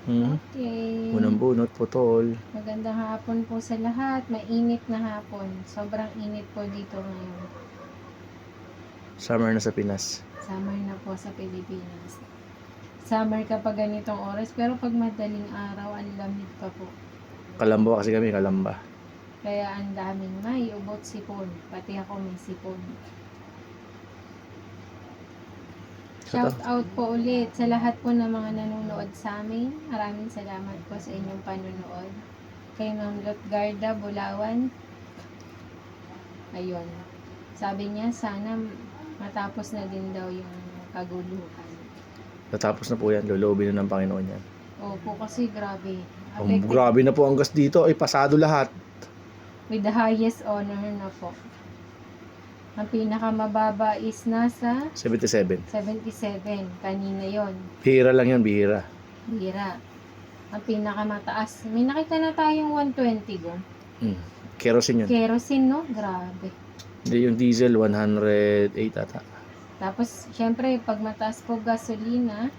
Okay. Unang bunot, putol. Magandang hapon po sa lahat. Mainit na hapon. Sobrang init po dito ngayon. Summer na sa Pinas. Summer na po sa Pilipinas. Summer kapag ganitong oras, pero pag madaling araw, ang lamig pa po. Kalamba kasi kami, Kalamba. Kaya ang daming may ubot sipon. Pati ako may sipon. Shout out po ulit sa lahat po ng mga nanonood sa amin. Maraming salamat po sa inyong panonood. Kay Ma'am Lotgarda Bulawan. Ayun. Sabi niya, sana matapos na din daw yung kaguluhan. Natapos na po yan, loloobin na ng Panginoon yan. Opo, kasi grabe. Grabe na po ang gas dito, ay pasado lahat. With the highest honor na po. Ang pinakamababa is nasa 77. 77. Kanina yon. Bihira lang yan, bihira. Bira. Ang pinakamataas. May nakita na tayong 120 go. Kerosene yun. Kerosene, no? Grabe. Hindi, yung diesel, 108 ata. Tapos, syempre, pag mataas po gasolina,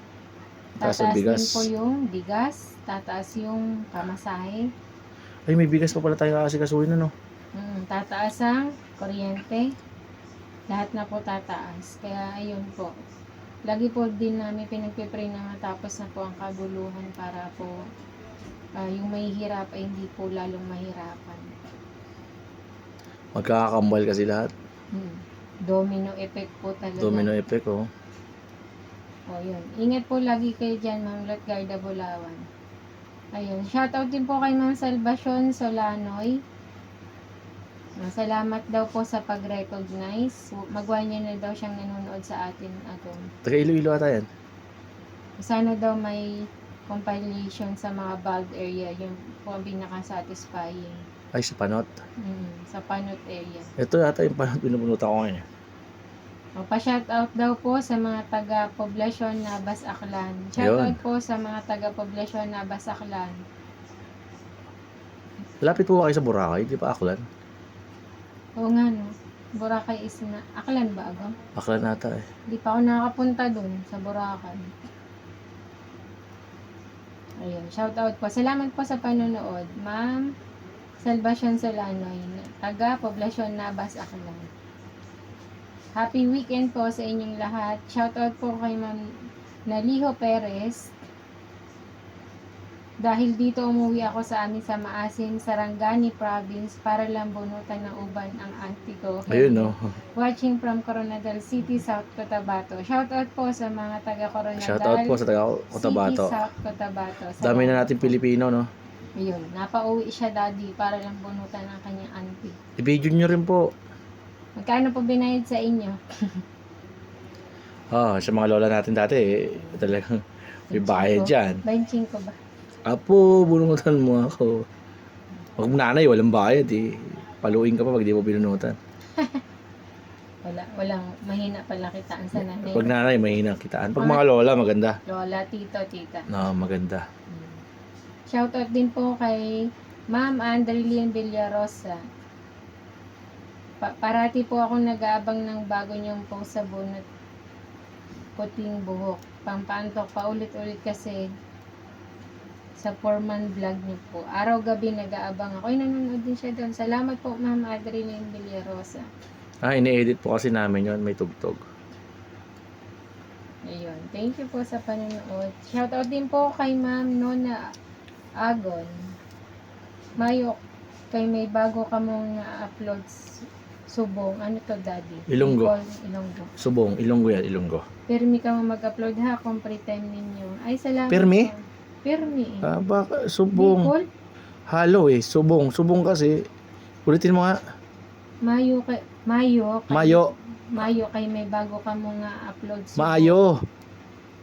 Taas ang tataas bigas. din po yung bigas, tataas yung pamasahe, Ay, may bigas pa pala tayo kakasikasulin, ano? tataas ang kuryente, lahat na po tataas. Kaya, ayun po. Lagi po din namin pinagpipray na matapos na po ang kaguluhan para po yung mahihirap ay hindi po lalong mahirapan. Magkakakambal kasi lahat. Domino effect po talaga. Domino effect, oh. O, yun. Ingat po lagi kayo dyan, Ma'am Lotgarda Bulawan. Ayun. Shoutout din po kay Ma'am Salvacion Solanoy. Salamat daw po sa pag-recognize. Magwa niya na daw siyang nanonood sa atin. Taga Iloilo ata yan. Sana daw may compilation sa mga bald area. Yung po ang pinaka-satisfying. Ay, sa Panot. Sa Panot area. Ito yata yung Panot pinupunutan ko ngayon. Pa-shoutout daw po sa mga taga-poblasyon na Basaklan. Shoutout po sa mga taga-poblasyon na Basaklan. Lapit po kayo sa Boracay, di ba Aklan? Oo nga, no. Boracay is na... Aklan ba, Agam? Aklan ata eh. Di pa ako nakakapunta dun sa Boracay. Ayun, shoutout po. Salamat po sa panonood. Ma'am Salvacion Solanoy, taga-poblasyon na Basaklan. Happy weekend po sa inyong lahat. Shoutout po kay Ma'am Naliho Perez. Dahil dito umuwi ako sa amin sa Maasin, Sarangani Province para lang bunutan ng uban ang auntie ko. Ayun, no. Watching from Coronadal City, South Cotabato. Shoutout po sa mga taga-Coronadal Shoutout po sa taga-Cotabato. City, South Cotabato. Dami na natin Pilipino, no. Ayun, napauwi siya daddy para lang bunutan ang kanyang auntie. I-video nyo rin po. Magkano po binayad sa inyo? Sa mga lola natin dati, talagang may bayad dyan. 25 ba? Apo, bunutan mo ako. Pag nanay, walang bayad eh. Paluin ka pa pag di mo binunutan. Walang mahina pala kitaan sa nanay. Pag nanay, mahina kitaan. Pag mga lola, maganda. Lola, tito, tita. No, maganda. Shoutout din po kay Ma'am Andreline Villarosa. Parati po akong nag-aabang ng bago niyong post sa bunot puting buhok. Pampaantok paulit-ulit kasi sa Foreman vlog niyo po. Araw-gabi nag-aabang ako. Ay, nanonood din siya doon. Salamat po, Ma'am Andreline Villarosa. Ini-edit po kasi namin yon, may tugtog. Ayun. Thank you po sa panonood. Shoutout din po kay Ma'am Nona Agon. Mayo, kay may bago ka mong na-upload subong. Ano to, Daddy? Ilonggo. Ilonggo. Subong, Ilonggo yan, Ilonggo. Permi ka mo mag-upload ha kung free time ninyo. Ay, salamat. Permi? Po. Permi. Baka subong. Bicol? Halo eh, subong. Subong kasi. Ulitin mo nga. Mayo. Mayo. Mayo kay may bago ka mong na-upload subong. Mayo.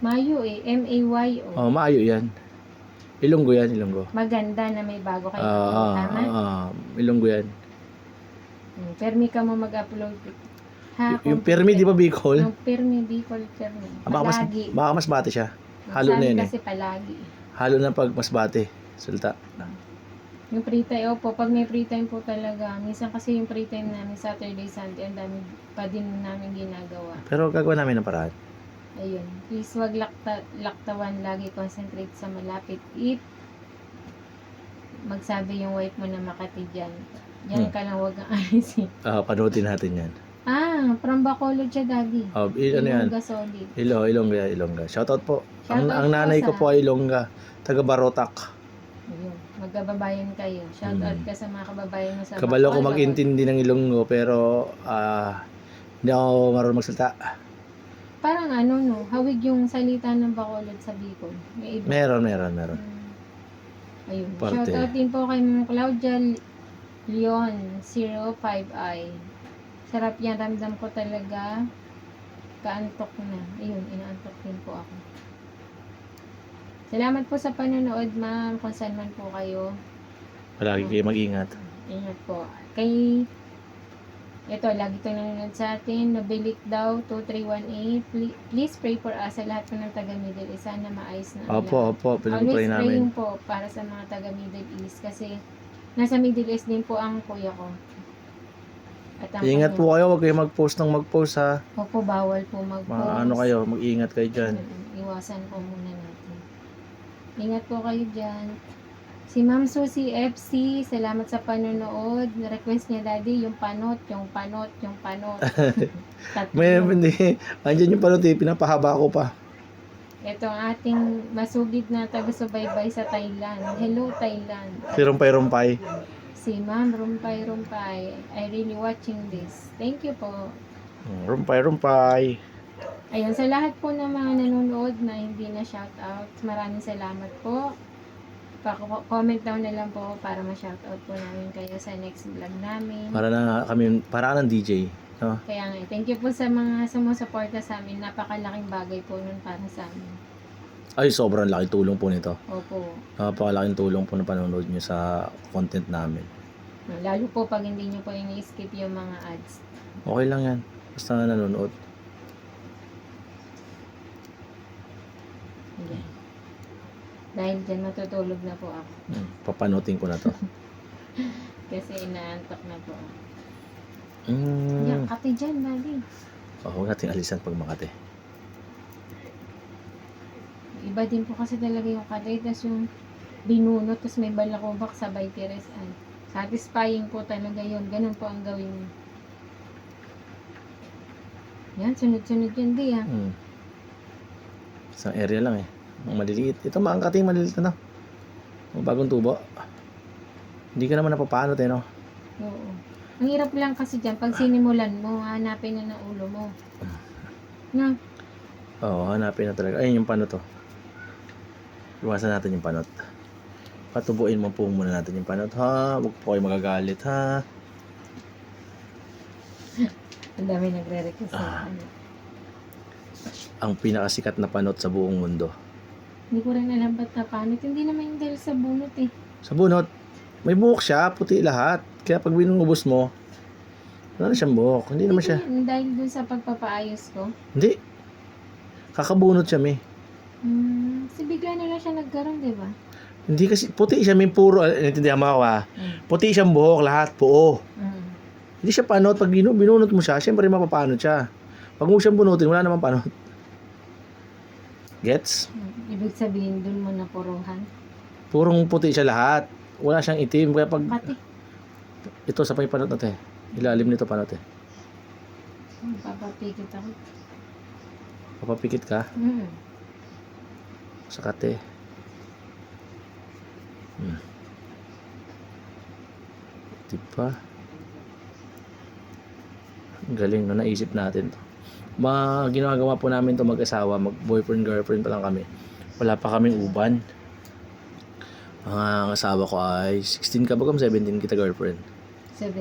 Mayo eh. M-A-Y-O. Mayo yan. Ilonggo yan, Ilonggo. Maganda na may bago kayo. Tama? Ilonggo yan. Permi ka mo mag-upload. Yung Permi, di ba Bicol? Yung Permi, Bicol, Permi. Palagi. Baka mas bate siya. Halo na yun kasi palagi. Halo na pag mas bate. Salta. Yung free time, opo, pag may free time po talaga. Minsan kasi yung free time namin, Saturday, Sunday, ang dami pa din namin ginagawa. Pero gagawa namin ng paraan. Ayun. Please wag laktawan. Lagi concentrate sa malapit. If magsabi yung wife mo na Makati dyan. Diyan ka lang, wag kang alisin. Panoodin natin yan. From Bacolod siya, Daddy. Ano yan? Ilongga solid. Ilongga. Shoutout po. Shoutout Ang po nanay ko sa- po ay Ilongga. Taga Barotac. Ayun. Magkababayan kayo. Shoutout ka sa mga kababayan mo sa Kabalo ko Bacolod. mag-intindi ng Ilonggo pero hindi ako marunong magsalita. Parang hawig yung salita ng Bacolod sa Bicol. May iba. Meron. Ayun. Parte. Shoutout din po kay Ma'am Claudia Leon 05i. Sarap yan. Ramdam ko talaga. Kaantok na. Ayun, inaantok din po ako. Salamat po sa panonood, ma'am. Kung saan man po kayo. Palagi kayo mag-ingat. Ingat po. Ito, lagi itong nanonood sa atin. Nabilik daw, 2318. Please pray for us sa lahat po ng taga Middle East. Sana maayos na ang lahat. Opo. Pinag-pray Always namin. praying po para sa mga taga Middle East. Kasi nasa Middle East din po ang kuya ko. At ang Ingat po kayo. Huwag kayo mag-post ha. Opo, bawal po mag-post. Kayo. Mag-ingat kayo dyan. Iwasan po muna natin. Ingat po kayo dyan. Si Ma'am Susie FC, salamat sa panonood. Request niya, Daddy, yung panot. Tatlo. Hindi. Andyan yung panood pinapahaba ko pa. Ito ang ating masugid na taga-subaybay sa Thailand. Hello, Thailand. Si Rumpay. Si Ma'am Rumpay. I really watching this. Thank you po. Rumpay. Ayun, sa lahat po ng mga nanonood na hindi na shoutout, maraming salamat po. Comment down na lang po para ma-shoutout po namin kayo sa next vlog namin. Para ka ng DJ. No? Kaya nga, thank you po sa mga sumusuporta sa amin. Napakalaking bagay po nun para sa amin. Ay, sobrang laking tulong po nito. Opo. Napakalaking tulong po na panonood nyo sa content namin. Lalo po pag hindi nyo po ini-skip yung mga ads. Okay lang yan. Basta nanonood. Ayan. Dahil dyan matutulog na po ako. Papanotin ko na to. Kasi inaantok na po ako. Mm. Yan, kati dyan, Daddy. Huwag natin alisan pag Makati. Iba din po kasi talaga yung kati. Tapos yung binunot, tapos may balakubak sabay tiresan. Satisfying po talaga yun. Ganun po ang gawin mo. Yan, sunod-sunod yan, di ha. Isang area lang Ang maliliit. Ito maangkating maliliit na. Ang bagong tubo. Hindi ka naman napapanot no? Oo. Ang hirap lang kasi dyan, pag sinimulan mo, hanapin na ng ulo mo. Na, Oo, hanapin na talaga. Ayun yung panot to. Iwasan natin yung panot. Patubuin mo po muna natin yung panot ha. Huwag po kayo magagalit ha. ang dami nagre-request sa ano. Ang pinakasikat na panot sa buong mundo. Hindi ko rin alam ba't napanit. Hindi naman yung dahil sa bunot eh. Sa bunot, may buhok siya, puti lahat. Kaya pag binubos mo, wala na siyang buhok. Hindi naman siya. Dahil dun sa pagpapaayos ko. Hindi. Kakabunot siya, may. Kasi bigla na lang siya nagkaroon, di ba? Hindi kasi, puti siya, may puro. Naintindihan mo ako ha. Puti siyang buhok, lahat, puo. Hindi siya panot. Pag binunot mo siya, syempre mapapanot siya. Pag mo siyang bunutin, wala namang panot. Gets? Ibig sabihin dun mo na puruhan. Purong puti siya lahat. Wala siyang itim. Kaya pag Pati. ito sa panot natin. Ilalim nito panot Papapikit ako. Papapikit ka sa kate. Diba? Ang galing no, naisip natin to. Ginagawa po namin to mag-asawa, mag-boyfriend, girlfriend pa lang kami. Wala pa kaming uban. Ang asawa ko ay 16 ka bagam, 17 kita girlfriend. 17.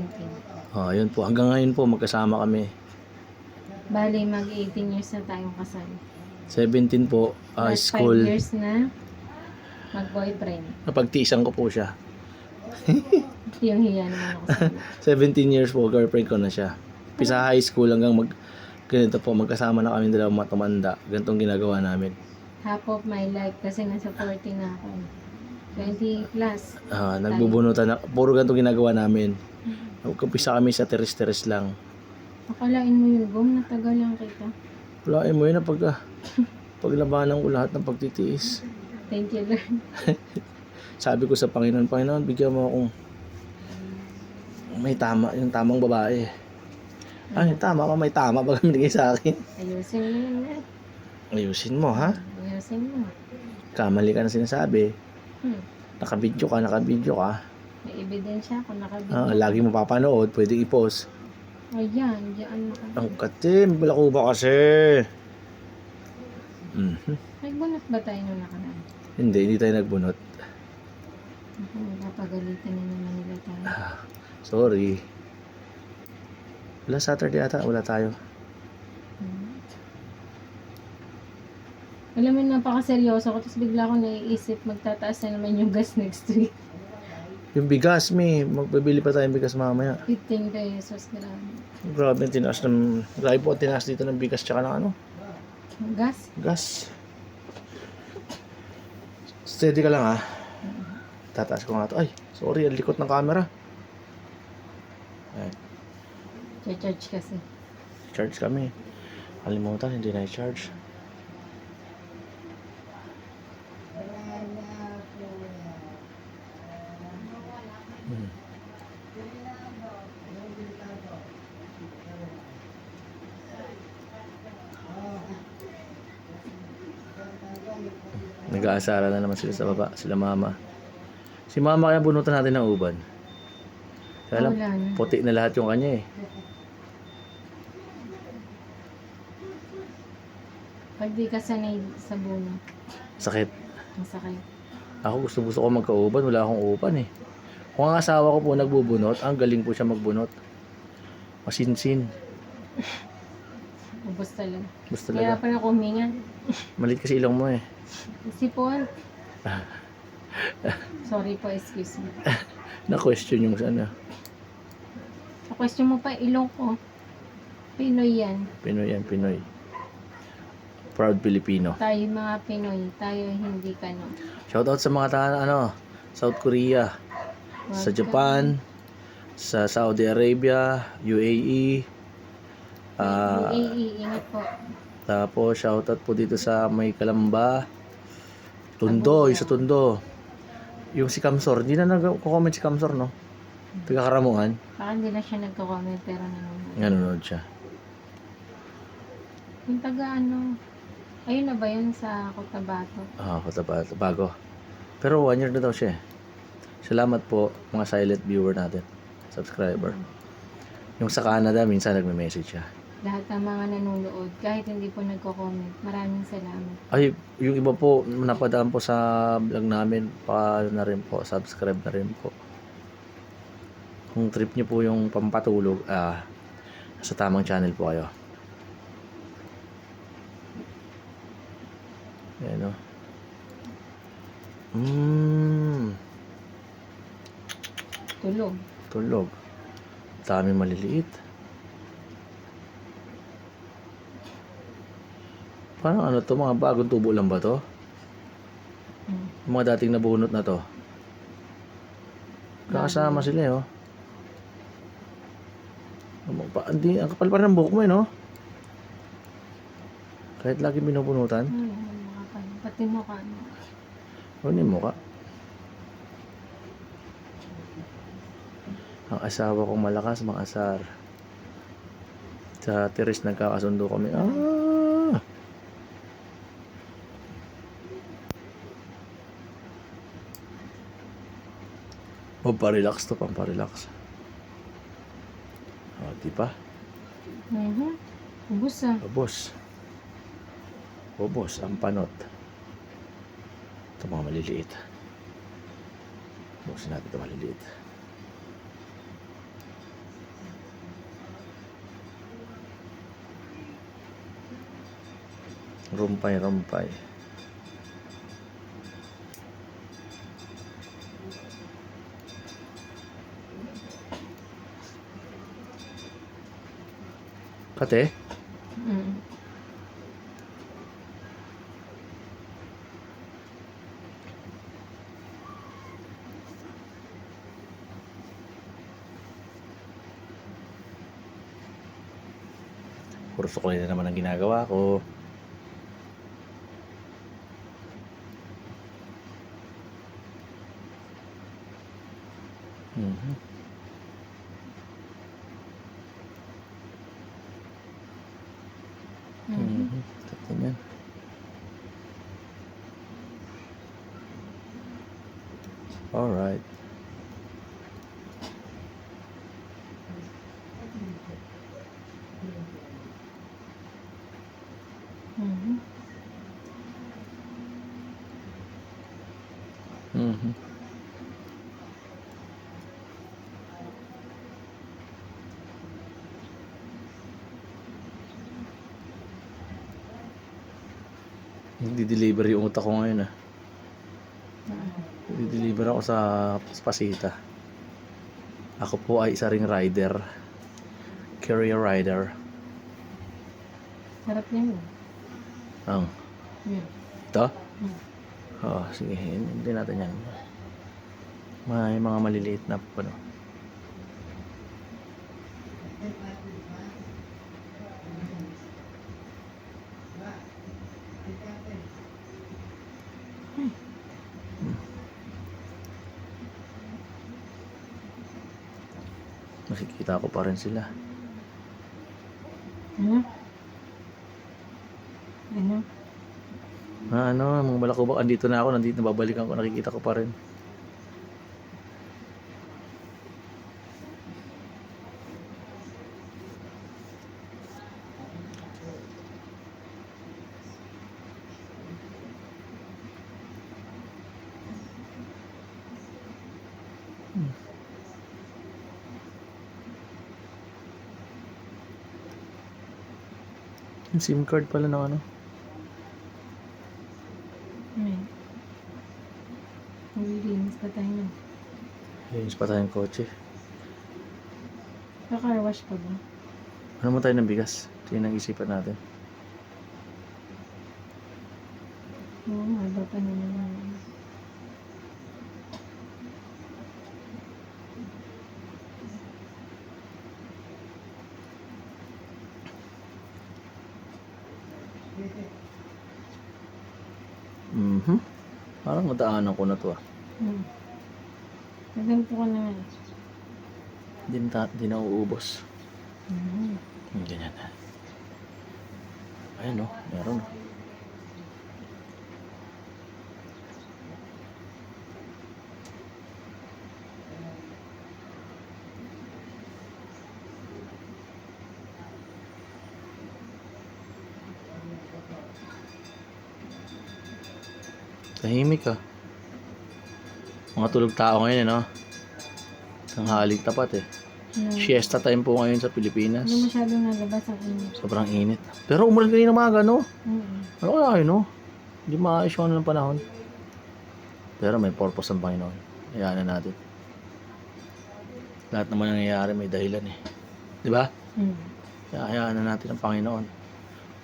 Yun po. Hanggang ngayon po, magkasama kami. Bali, mag-18 years na tayong kasal. 17 po, Last school. 5 years na mag-boyfriend. Napagtiisan ko po siya. Yung hiya naman ako sa 17 years po, girlfriend ko na siya. Pisa high school hanggang ganito po, magkasama na kami dalawang matumanda. Ganitong ginagawa namin. half of my life kasi nasa 40 na ako. 20 plus. Nagbubunutan na. Puro ganito ginagawa namin. Nagkumpisa kami sa teres-teres lang. Akalain mo yung gum, natagal lang kita. Wala mo yun na pagka Paglabanan ko lahat ng pagtitiis. Thank you, Lord. Sabi ko sa Panginoon, Panginoon, bigyan mo akong may tama, yung tamang babae. Ay, tama pa, may tama ba binigay sa akin? Ayusin mo naman. Ayusin mo, ha? Ayusin mo. Kamali ka na sinasabi. Hmm. Nakabidyo ka. May ebidensya ako nakabigyan. Lagi mo papanood, pwede i-post. Ayan, diyan mo. Ang katim, balako ba kasi? Mhm. Nagbunot ba tayo nung nakaraan? Hindi tayo nagbunot. Ako, magpapagalitan na naman nila tayo. Sorry. Wala Saturday ata, wala tayo. Hmm. Alam mo, napakaseryoso ko. Tapos bigla ko naiisip, magtataas na naman yung gas next week. Yung bigas, magbibili pa tayong bigas mamaya. 15 pesos, grabe. Grabe, grabe po ang tinaas dito ng bigas tsaka ng ano, Gas? gas. Steady ka lang, ha. Tataas ko nga to. Ay, sorry, ang likot ng camera. Ay, Charge kasi. charge kami. Kalimutan, hindi na i-charge. Nag-aasara na naman sila sa baba, sila mama. Si mama kaya bunutan natin ng uban. Kaya lang, Wala na. puti na lahat yung kanya eh. Pag di ka sanay sa buno, Sakit. masakit. Ako gusto ko magkauban, wala akong uban eh. Kung ang asawa ko po nagbubunot, ang galing po siya magbunot. Masinsin. Ubus talaga. Basta Kaya talaga. pa na huminga. Malit kasi ilong mo eh. Sipon. Sorry po, excuse me. Na-question yung sana. Sa question mo pa, ilong ko. Pinoy yan. Pinoy yan, Pinoy. Proud Filipino. Tayo mga Pinoy. Tayo hindi kano. Shoutout sa mga South Korea, sa Japan, sa Saudi Arabia, UAE. UAE, ingat po. Tapos shoutout po dito sa may Kalamba, Tondo, yung sa Tondo. Yung si Kamsor, hindi na nag-comment si Kamsor, no? Taga-Karamuan. Baka hindi na siya nagko-comment pero nanonood. Nanonood siya. Yung taga ano, ayun na ba yun sa Cotabato? Cotabato, bago. Pero 1 year na daw siya eh. Salamat po mga silent viewer natin, subscriber. Yung sa Canada, minsan nagme-message siya. Lahat ng mga nanonood, kahit hindi po nagko-comment, maraming salamat. Ay, yung iba po, napadaan po sa vlog namin, pa na rin po, subscribe na rin po. Kung trip niyo po yung pampatulog, sa tamang channel po kayo. Ayan o. Tulog. Tulog. Dami maliliit. Parang ano to, mga bagong tubo lang ba to? Yung mga dating nabunot na to. Kakasama sila eh, oh. Ang kapal pa rin ng buhok mo eh, no? Kahit lagi binubunutan. Pati mo ka, ano? Ano yung mukha? Ang asawa kong malakas, makasar. Sa teres nagkakasundo kami. Pamparelax to, pamparelax. Di ba? Ubus ah. Ubos ang panot. Ito mga maliliit. Ubusin natin ito maliliit. Rumpay. Kate? Puro suklay na naman ang ginagawa ko. Mhm. Mhm. Mhm. Tatlo yan. Alright. Mhm. Mhm. Nagdi-deliver yung utak ko ngayon ah. Nagdi-deliver ako sa Pasita. Ako po ay isa ring rider. Career rider. Sarap yan. Ang Yan. ito? Mm. Oo, sige. Hindi natin yan. May mga maliliit na ano. Nakikita ko pa rin sila. Ano? Ano? Ano, mga balakubak. Andito na ako. Nandito, nababalikan ko. Nakikita ko pa rin. Yung SIM card pala ng ano. May. Maglilinis pa tayo nun. Linis pa tayong kotse. Car wash pa ba? Ano mo tayo ng bigas? Ito yung isipan natin. Oo, haba pa naman. Mhm. Parang nadaanan ko na to ah. Naganto ko naman. Di na uubos. Mhm. Ganyan na. Ayan o, meron o. Tahimik ah. Mga tulog tao ngayon eh no? Tanghaling tapat eh. Siesta time po ngayon sa Pilipinas. Hindi masyadong nalabas ang init. Sobrang init. Pero umulan kanina umaga no? Mhm. Ano kaya yun no? Hindi maayos yung ano ng panahon. Pero may purpose ang Panginoon. Hayaan na natin. Lahat naman nangyayari may dahilan eh. Di ba? Mhm. Kaya hayaan na natin ang Panginoon.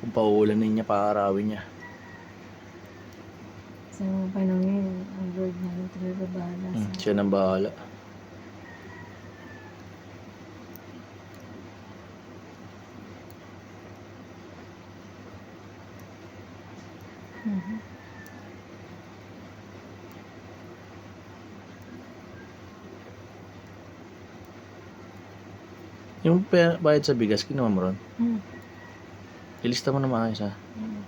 Kung pauulanin niya, paarawin niya. Sa mga panahon ngayon, ang Lord na lang talaga bahala sa... Siya nang bahala. Mhm. Yung bayad sa bigas, kinuha mo ron. Mhm. Ilista mo na maayos ha. Mhm.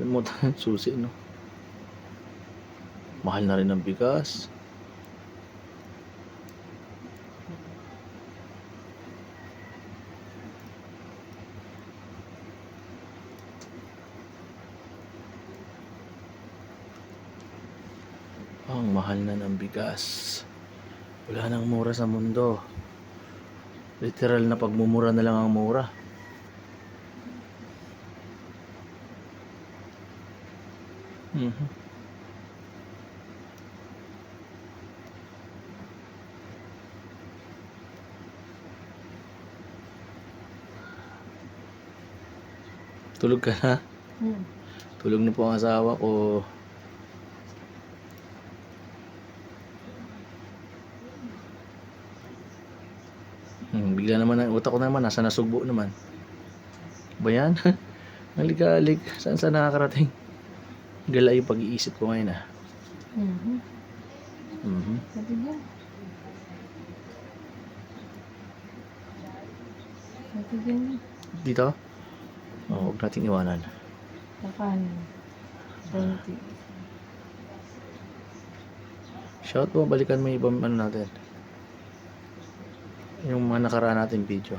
Alam mo susi no. Mahal na rin ang bigas. Ang mahal na ng bigas. Wala nang mura sa mundo. Literal na pagmumura na lang ang mura. Mhm. Tulog ka na? Mhm. Tulog na po ang asawa ko. Bigla naman ang utak ko naman nasa nasugbo naman. Ba yan? Naligalig. Saan nakakarating? Gala yung pag-iisip ko ngayon ah. Mhm. Mhm. Sabi niya. Sabi niya. Dito? Oh, huwag nating iwanan. Kanan. Konti. Shout mo, balikan mo yung ibang ano natin. Yung mga nakaraan natin video.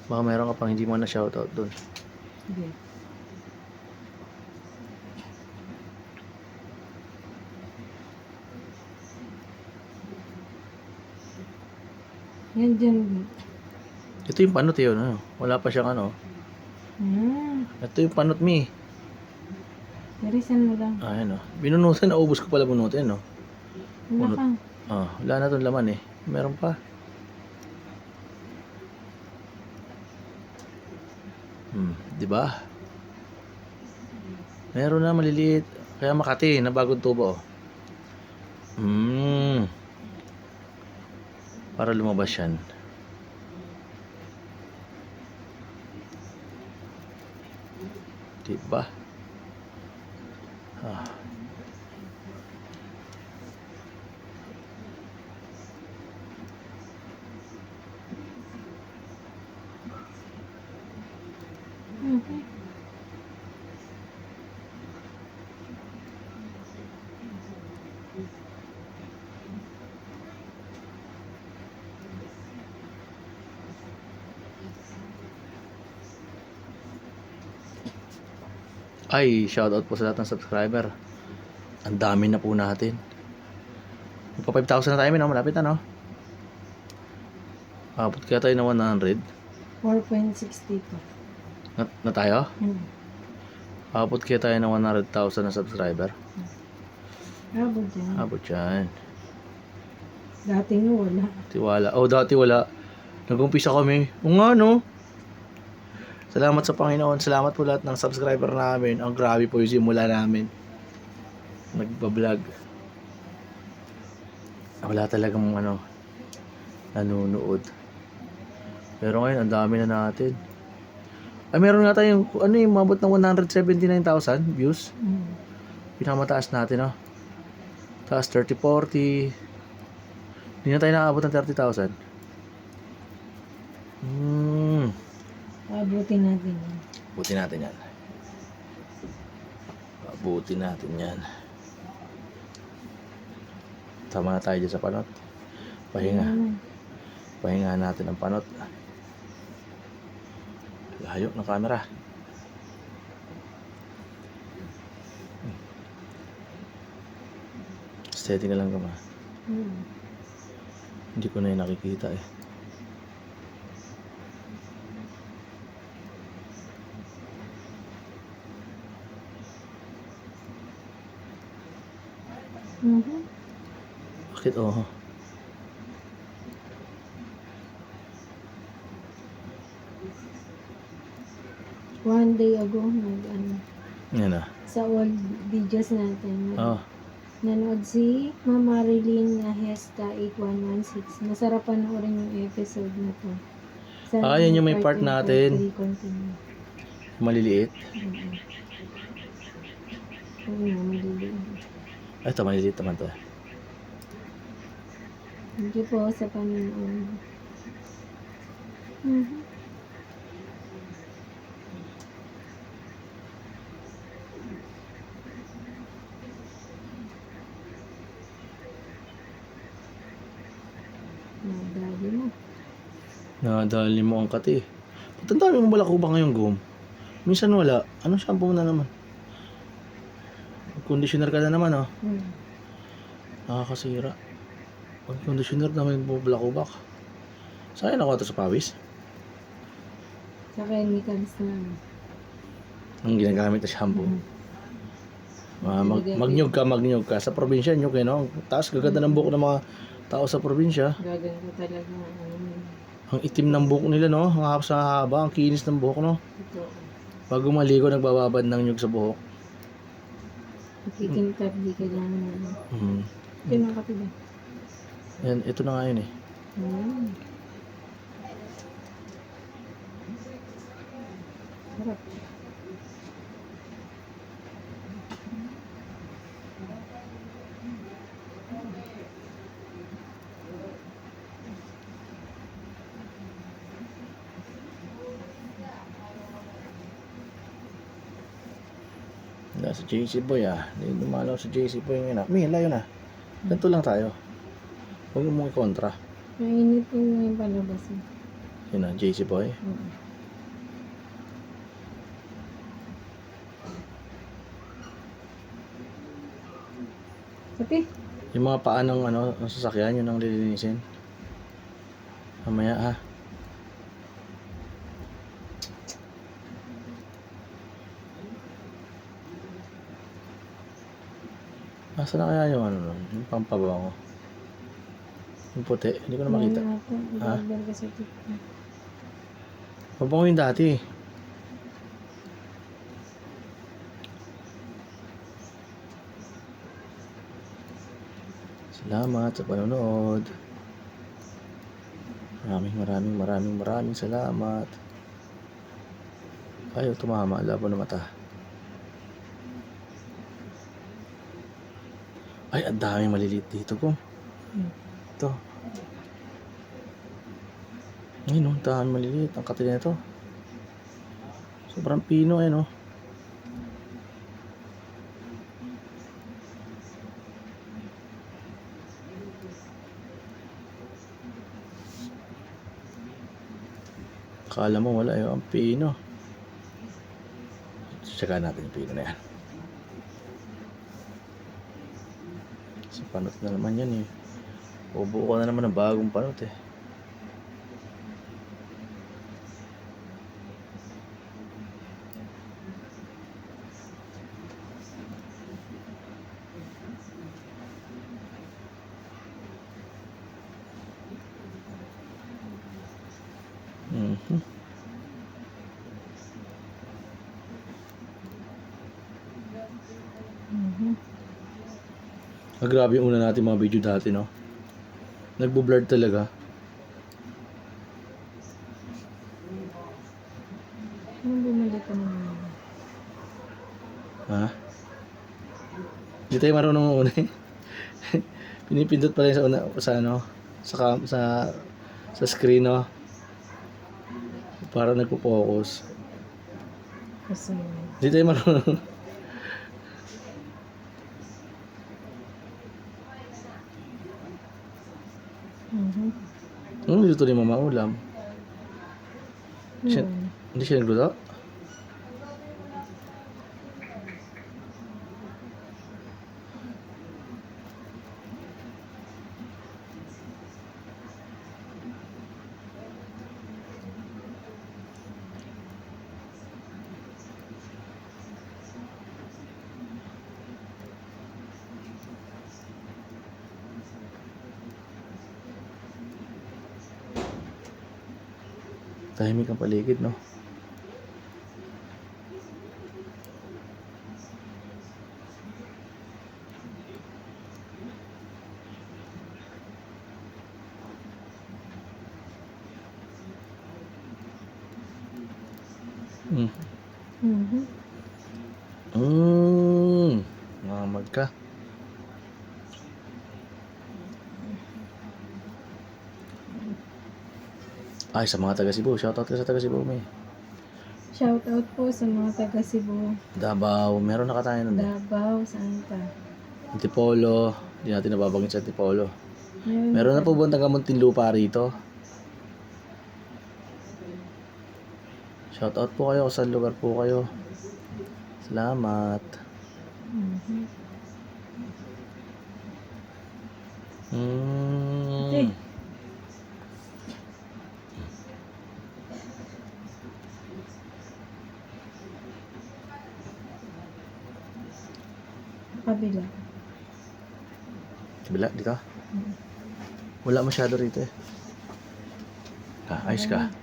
Baka meron ka pang hindi mo na shoutout doon. Sige. Yan dyan. Ito yung panot yun. Ano? Wala pa siyang ano. Ito yung panot mi. Narisan mo lang. Ayan o. Binunutan, naubos ko pala bunutin no. Wala Bunot. ka. Wala na itong laman eh. Meron pa. Di ba? Meron na maliliit. Kaya Makati na bagong tubo. Para lumabas yan. Di ba? Mhm. Ay, shoutout po sa lahat ng subscriber. Ang dami na po natin. Magpa 5,000 na tayo, no? Malapit na, no? Abot kaya tayo na 100. 4.62. Na tayo? Hmm. Abot kaya tayo ng 100,000 na subscriber. Abot dyan. Abot yan. Dati nga wala. Tiwala. Oh, dati wala. Nag-umpisa kami. O nga, no? Salamat sa Panginoon. Salamat po lahat ng subscriber namin. Ang grabe po yung simula namin. Nagbablog. Wala talagang ano, nanonood. Pero ngayon, ang dami na natin. Ay, meron nga tayong, ano yung mabot ng 179,000 views. Pinakamataas natin, no? Taas 30-40. Hindi na tayo nakaabot ng 30,000. Abutin natin yan. Buti natin yan. Buti natin yan. Tama na tayo dyan sa panot. Pahinga. Pahinga natin ang panot. Layo ng camera. Steady ka lang ka ma. Hindi ko na yung nakikita eh. Bakit oh? One day ago, nag-ano, Yan ah. sa old videos natin, Oh. nanood si Mama Marilyn na Hesta 8116. Masarap panoorin yung episode na to. Yan yung may part natin. Continue. Maliliit. Oo nga, maliliit. Ay, ito maliliit naman to. Thank you po sa panonood. Nadali mo. Nadali mo ang kati. Ba't ang dami mo balakubang ngayong gum? Minsan wala. Anong shampoo na naman? Conditioner ka na naman oh. Nakakasira. Pag conditioner naman po balakubak. Saan ako ito sa pawis? Sa chemicals na. Ang ginagamit na shampoo. Magnyog ka. Sa probinsya, nyog eh, no? Taas gaganda ng buhok ng mga tao sa probinsya. Gaganda talaga. Ang itim ng buhok nila, no? Ang haba sa haba, ang kinis ng buhok, no? Ito. Pag maligo, nagbababad ng nyog sa buhok. Ikikintab, di kailangan na. Ito yung mga kapila. Yan, ito na nga yun eh. Sarap. Wala sa JC Boy Hindi dumalaw sa JC Boy ngayon May, layo na. Ganito lang tayo. Huwag mong i-kontra. Mainit yung palabas. Yun na, JC Boy. Pati? Yung mga paa ng ng sasakyan, yun ang lilinisin. Mamaya ha. Nasaan na kaya yung nun? Yung pampabango. Yung puti, hindi ko na makita. Ha? Pabango yung dati. Salamat sa panonood. Maraming salamat. Ayaw tumama, labo na mata. Ay, ang daming maliliit dito ko. Ito. Ayun, ang daming maliliit. Ang kati na ito. Sobrang pino no. Akala mo wala yung ang pino. Tsaka natin yung pino na yan. Sa panot na naman yan eh. Bubuo ka na naman ng bagong panot eh. Grabe yung una natin mga video dati, no? Nagbo-blur talaga. Anong bumalik ka naman? Ha? Hindi tayo marunong una eh. Pinipindot pala yung sa screen, no? Para nagpo-focus. Kasi Hindi tayo marunong. Niluto ni Mama ulam. Hindi siya nagluto? Tahimik ang paligid, no? Mamad ka. Ay, sa mga taga Cebu. Shoutout ka sa taga Cebu, may. shoutout po sa mga taga Cebu. Davao. Meron na ka tayo nun. Davao, saan ka? Antipolo. Hindi natin nababangit sa Antipolo. Meron na po ba taga Muntinlupa rito? Shoutout po kayo kung saan lugar po kayo. Salamat. Okay. Kabila. Kabila, dito? Wala masyado rito eh. Ayos ka.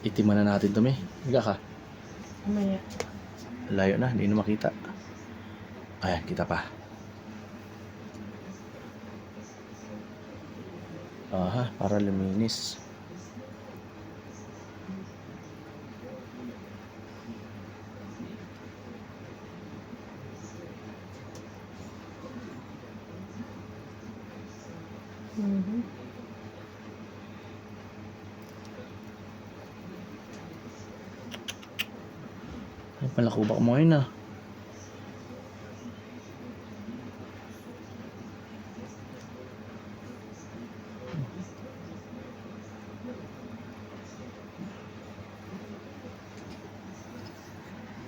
Itiman na natin ito, may. Higa ka. Mamaya. Layo na, hindi na makita. Ayan, kita pa. Aha, para luminis. Malakubak mo yun ah.